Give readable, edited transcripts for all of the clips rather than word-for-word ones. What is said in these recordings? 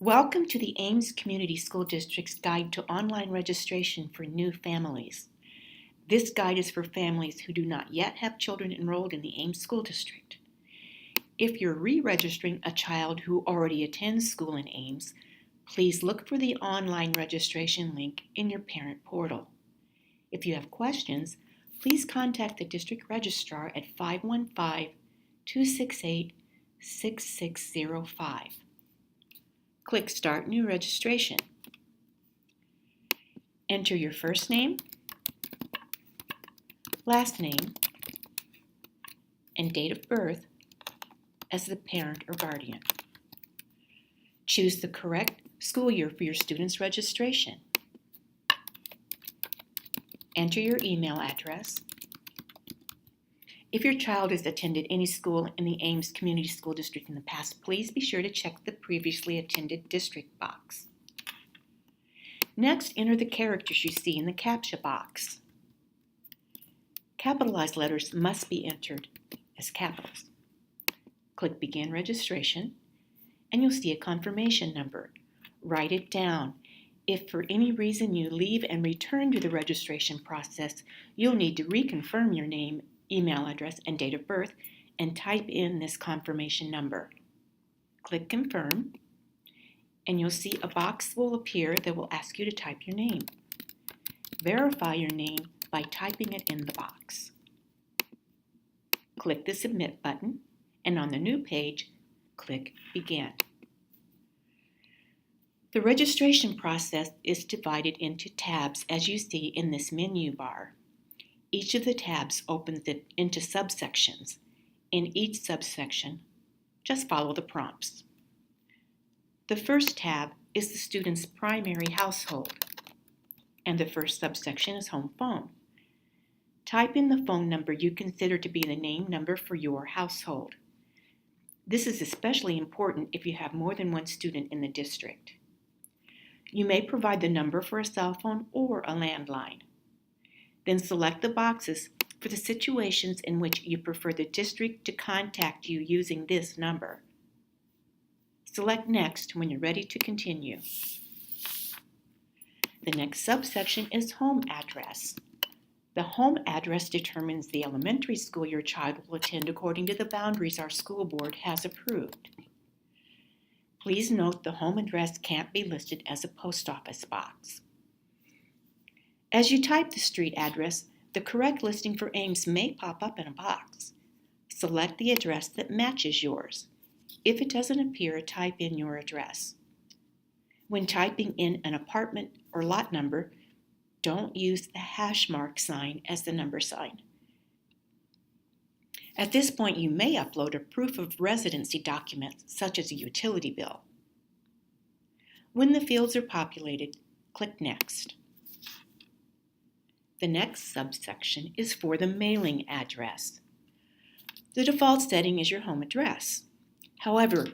Welcome to the Ames Community School District's Guide to Online Registration for New Families. This guide is for families who do not yet have children enrolled in the Ames School District. If you're re-registering a child who already attends school in Ames, please look for the online registration link in your parent portal. If you have questions, please contact the district registrar at 515-268-6605. Click Start New Registration. Enter your first name, last name, and date of birth as the parent or guardian. Choose the correct school year for your student's registration. Enter your email address. If your child has attended any school in the Ames Community School District in the past, please be sure to check the previously attended district box. Next, enter the characters you see in the CAPTCHA box. Capitalized letters must be entered as capitals. Click Begin Registration, and you'll see a confirmation number. Write it down. If for any reason you leave and return to the registration process, you'll need to reconfirm your name, email address, and date of birth, and type in this confirmation number. Click Confirm, and you'll see a box will appear that will ask you to type your name. Verify your name by typing it in the box. Click the Submit button, and on the new page, click Begin. The registration process is divided into tabs as you see in this menu bar. Each of the tabs opens it into subsections. In each subsection, just follow the prompts. The first tab is the student's primary household, and the first subsection is home phone. Type in the phone number you consider to be the name number for your household. This is especially important if you have more than one student in the district. You may provide the number for a cell phone or a landline. Then select the boxes for the situations in which you prefer the district to contact you using this number. Select Next when you're ready to continue. The next subsection is home address. The home address determines the elementary school your child will attend according to the boundaries our school board has approved. Please note the home address can't be listed as a post office box. As you type the street address, the correct listing for Ames may pop up in a box. Select the address that matches yours. If it doesn't appear, type in your address. When typing in an apartment or lot number, don't use the hash mark sign as the number sign. At this point, you may upload a proof of residency document, such as a utility bill. When the fields are populated, click Next. The next subsection is for the mailing address. The default setting is your home address. However,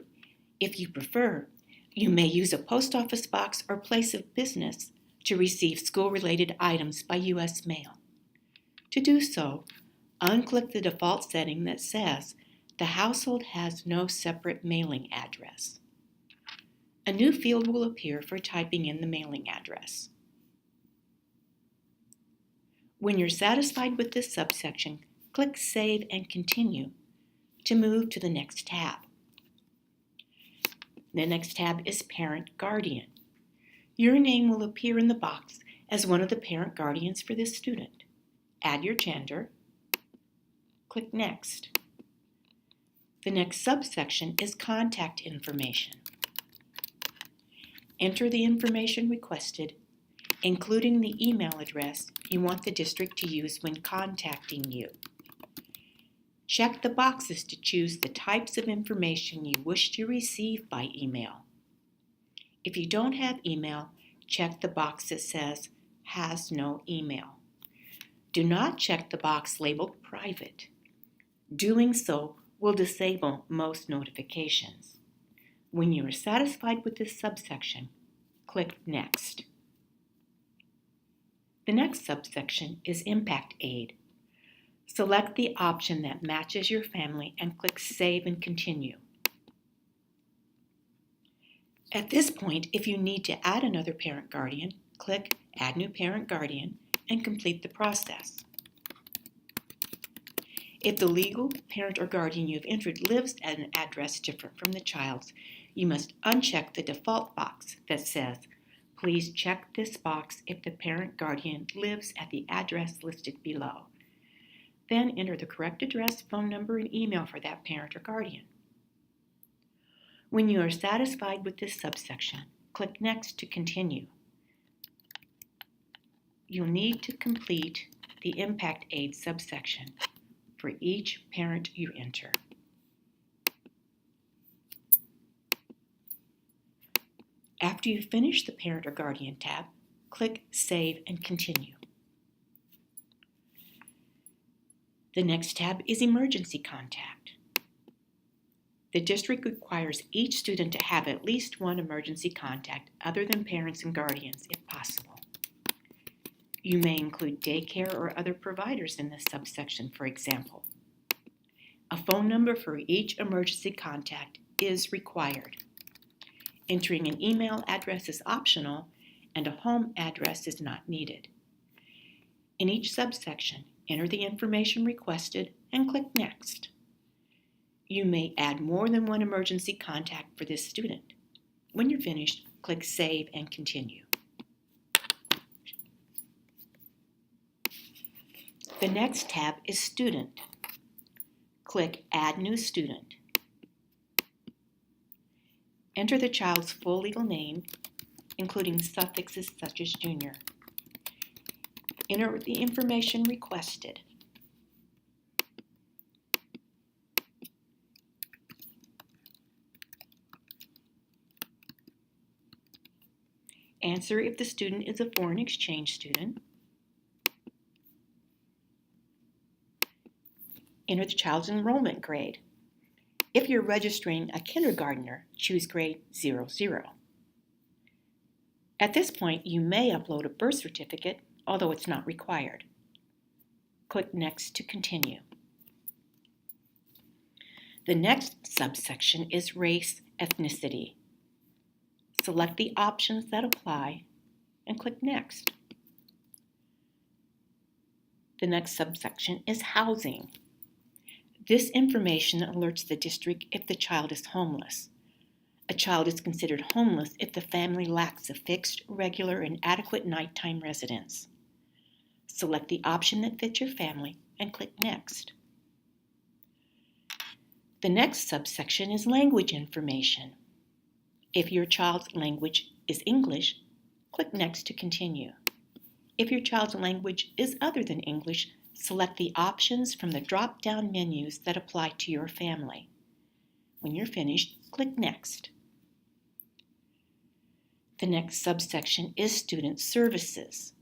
if you prefer, you may use a post office box or place of business to receive school-related items by U.S. mail. To do so, unclick the default setting that says the household has no separate mailing address. A new field will appear for typing in the mailing address. When you're satisfied with this subsection, click Save and Continue to move to the next tab. The next tab is Parent Guardian. Your name will appear in the box as one of the parent guardians for this student. Add your gender. Click Next. The next subsection is Contact Information. Enter the information requested, including the email address you want the district to use when contacting you. Check the boxes to choose the types of information you wish to receive by email. If you don't have email, check the box that says Has no email. Do not check the box labeled Private. Doing so will disable most notifications. When you are satisfied with this subsection, click Next. The next subsection is Impact Aid. Select the option that matches your family and click Save and Continue. At this point, if you need to add another parent-guardian, click Add New Parent-Guardian and complete the process. If the legal parent or guardian you have entered lives at an address different from the child's, you must uncheck the default box that says, "Please check this box if the parent-guardian lives at the address listed below." Then enter the correct address, phone number, and email for that parent or guardian. When you are satisfied with this subsection, click Next to continue. You'll need to complete the Impact Aid subsection for each parent you enter. After you finish the Parent or Guardian tab, click Save and Continue. The next tab is Emergency Contact. The district requires each student to have at least one emergency contact other than parents and guardians, if possible. You may include daycare or other providers in this subsection, for example. A phone number for each emergency contact is required. Entering an email address is optional, and a home address is not needed. In each subsection, enter the information requested and click Next. You may add more than one emergency contact for this student. When you're finished, click Save and Continue. The next tab is Student. Click Add New Student. Enter the child's full legal name, including suffixes such as junior. Enter the information requested. Answer if the student is a foreign exchange student. Enter the child's enrollment grade. If you're registering a kindergartner, choose grade 00. At this point, you may upload a birth certificate, although it's not required. Click Next to continue. The next subsection is Race Ethnicity. Select the options that apply and click Next. The next subsection is Housing. This information alerts the district if the child is homeless. A child is considered homeless if the family lacks a fixed, regular, and adequate nighttime residence. Select the option that fits your family and click Next. The next subsection is Language Information. If your child's language is English, click Next to continue. If your child's language is other than English, select the options from the drop-down menus that apply to your family. When you're finished, click Next. The next subsection is Student Services.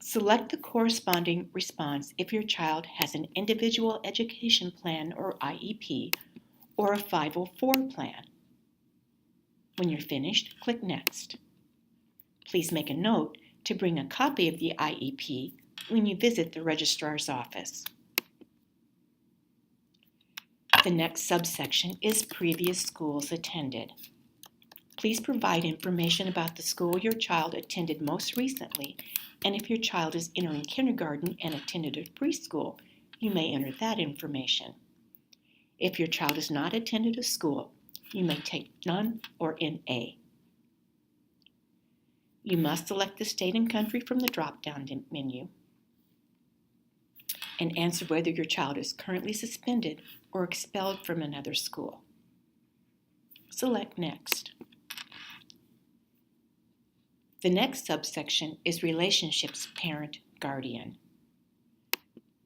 Select the corresponding response if your child has an Individual Education Plan or IEP or a 504 plan. When you're finished, click Next. Please make a note to bring a copy of the IEP when you visit the registrar's office. The next subsection is Previous Schools Attended. Please provide information about the school your child attended most recently, and if your child is entering kindergarten and attended a preschool, you may enter that information. If your child has not attended a school, you may take None or NA. You must select the state and country from the drop-down menu and answer whether your child is currently suspended or expelled from another school. Select Next. The next subsection is Relationships Parent-Guardian.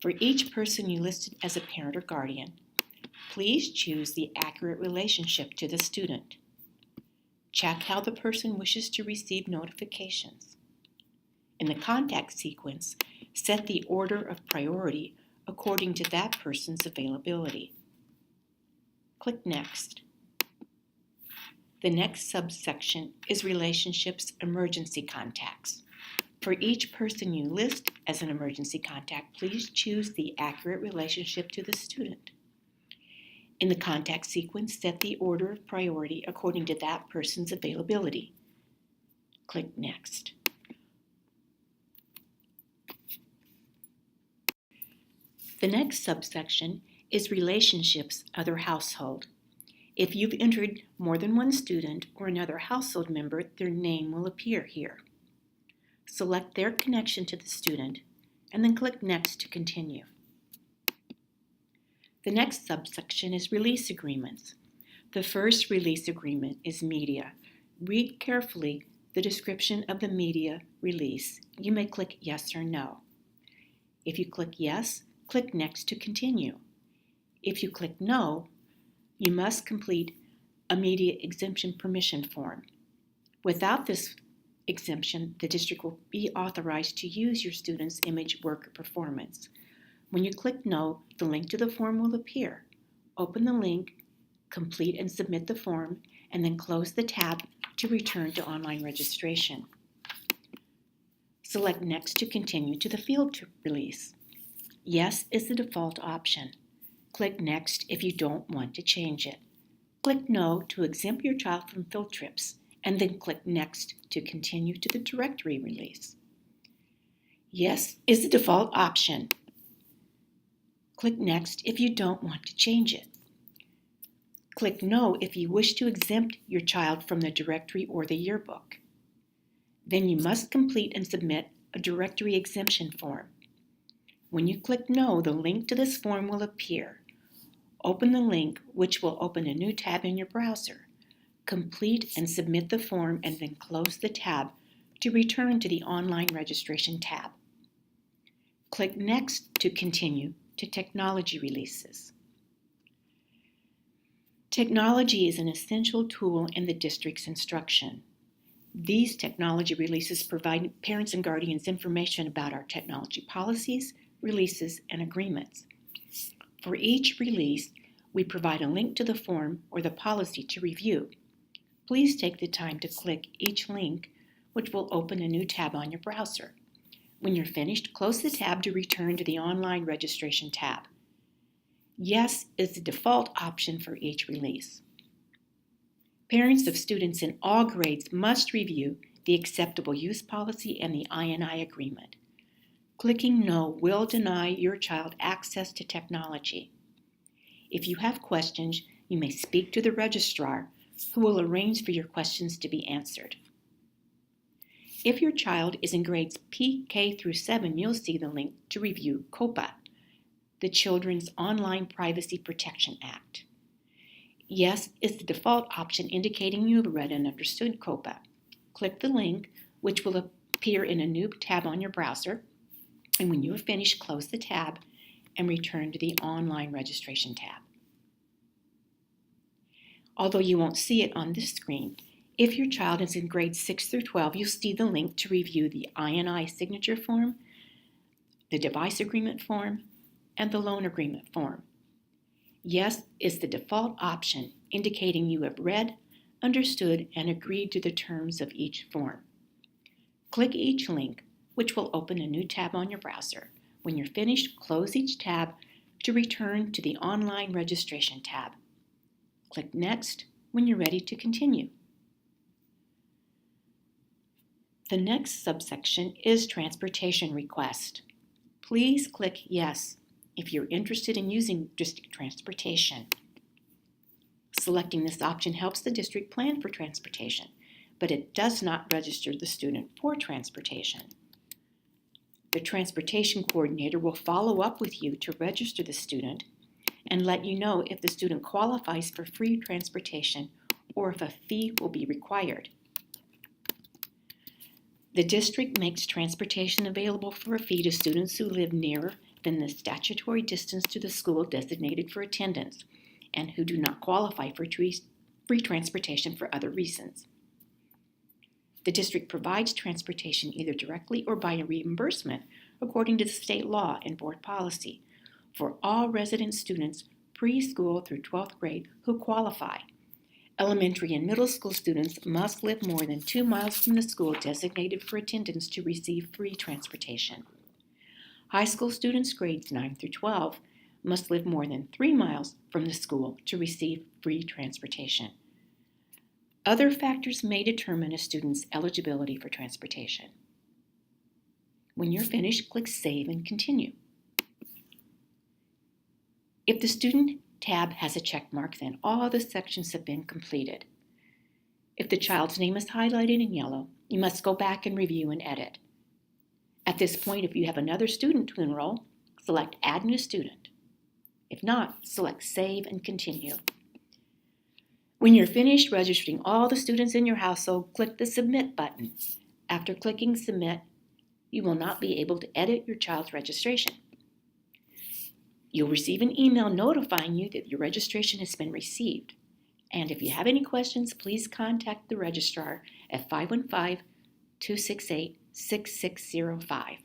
For each person you listed as a parent or guardian, please choose the accurate relationship to the student. Check how the person wishes to receive notifications. In the contact sequence, set the order of priority according to that person's availability. Click Next. The next subsection is Relationships Emergency Contacts. For each person you list as an emergency contact, please choose the accurate relationship to the student. In the contact sequence, set the order of priority according to that person's availability. Click Next. The next subsection is Relationships Other Household. If you've entered more than one student or another household member, their name will appear here. Select their connection to the student and then click Next to continue. The next subsection is Release Agreements. The first release agreement is media. Read carefully the description of the media release. You may click Yes or No. If you click Yes, click Next to continue. If you click No, you must complete a media exemption permission form. Without this exemption, the district will be authorized to use your student's image, work, or performance. When you click No, the link to the form will appear. Open the link, complete and submit the form, and then close the tab to return to online registration. Select Next to continue to the field release. Yes is the default option. Click Next if you don't want to change it. Click No to exempt your child from field trips, and then click Next to continue to the directory release. Yes is the default option. Click Next if you don't want to change it. Click No if you wish to exempt your child from the directory or the yearbook. Then you must complete and submit a directory exemption form. When you click No, the link to this form will appear. Open the link, which will open a new tab in your browser. Complete and submit the form and then close the tab to return to the online registration tab. Click Next to continue to technology releases. Technology is an essential tool in the district's instruction. These technology releases provide parents and guardians information about our technology policies, releases, and agreements. For each release, we provide a link to the form or the policy to review. Please take the time to click each link, which will open a new tab on your browser. When you're finished, close the tab to return to the online registration tab. Yes is the default option for each release. Parents of students in all grades must review the acceptable use policy and the INI agreement. Clicking No will deny your child access to technology. If you have questions, you may speak to the registrar, who will arrange for your questions to be answered. If your child is in grades K through 7, you'll see the link to review COPA, the Children's Online Privacy Protection Act. Yes is the default option indicating you have read and understood COPA. Click the link, which will appear in a new tab on your browser, and when you are finished, close the tab and return to the online registration tab. Although you won't see it on this screen, if your child is in grades 6 through 12, you'll see the link to review the INI signature form, the device agreement form, and the loan agreement form. Yes is the default option, indicating you have read, understood, and agreed to the terms of each form. Click each link, which will open a new tab on your browser. When you're finished, close each tab to return to the online registration tab. Click Next when you're ready to continue. The next subsection is Transportation Request. Please click Yes if you're interested in using district transportation. Selecting this option helps the district plan for transportation, but it does not register the student for transportation. The transportation coordinator will follow up with you to register the student and let you know if the student qualifies for free transportation or if a fee will be required. The district makes transportation available for a fee to students who live nearer than the statutory distance to the school designated for attendance and who do not qualify for free transportation for other reasons. The district provides transportation either directly or by a reimbursement according to the state law and board policy for all resident students preschool through 12th grade who qualify. Elementary and middle school students must live more than 2 miles from the school designated for attendance to receive free transportation. High school students grades 9 through 12 must live more than 3 miles from the school to receive free transportation. Other factors may determine a student's eligibility for transportation. When you're finished, click Save and Continue. If the Student tab has a check mark, then all the sections have been completed. If the child's name is highlighted in yellow, you must go back and review and edit. At this point, if you have another student to enroll, select Add New Student. If not, select Save and Continue. When you're finished registering all the students in your household, click the Submit button. After clicking Submit, you will not be able to edit your child's registration. You'll receive an email notifying you that your registration has been received. And if you have any questions, please contact the registrar at 515-268-6605.